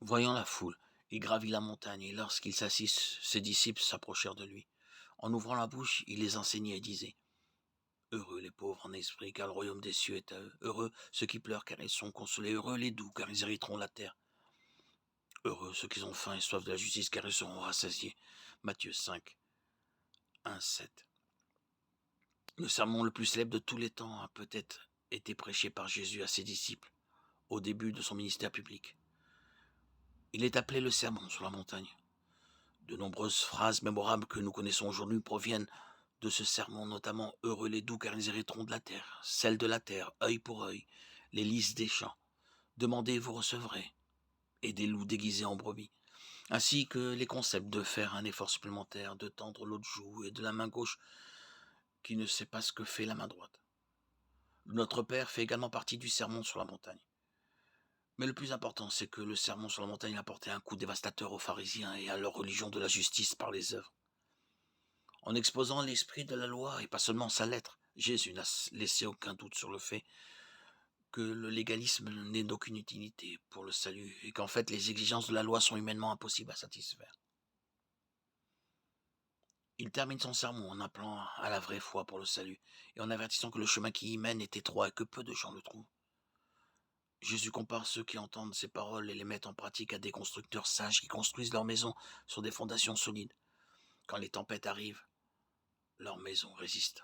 Voyant la foule, il gravit la montagne, et lorsqu'il s'assit, ses disciples s'approchèrent de lui. En ouvrant la bouche, il les enseignait et disait: Heureux les pauvres en esprit, car le royaume des cieux est à eux. Heureux ceux qui pleurent, car ils sont consolés. Heureux les doux, car ils hériteront la terre. Heureux ceux qui ont faim et soif de la justice, car ils seront rassasiés. Matthieu 5, 1-7. Le sermon le plus célèbre de tous les temps a peut-être été prêché par Jésus à ses disciples au début de son ministère public. Il est appelé le sermon sur la montagne. De nombreuses phrases mémorables que nous connaissons aujourd'hui proviennent de ce sermon, notamment Heureux les doux car ils hériteront de la terre, Celle de la terre, œil pour œil, les lys des champs, Demandez et vous recevrez, et des loups déguisés en brebis, ainsi que les concepts de faire un effort supplémentaire, de tendre l'autre joue et de la main gauche qui ne sait pas ce que fait la main droite. Notre Père fait également partie du sermon sur la montagne. Mais le plus important, c'est que le sermon sur la montagne a porté un coup dévastateur aux pharisiens et à leur religion de la justice par les œuvres. En exposant l'esprit de la loi et pas seulement sa lettre, Jésus n'a laissé aucun doute sur le fait que le légalisme n'est d'aucune utilité pour le salut et qu'en fait les exigences de la loi sont humainement impossibles à satisfaire. Il termine son sermon en appelant à la vraie foi pour le salut et en avertissant que le chemin qui y mène est étroit et que peu de gens le trouvent. Jésus compare ceux qui entendent ces paroles et les mettent en pratique à des constructeurs sages qui construisent leur maison sur des fondations solides. Quand les tempêtes arrivent, leur maison résiste.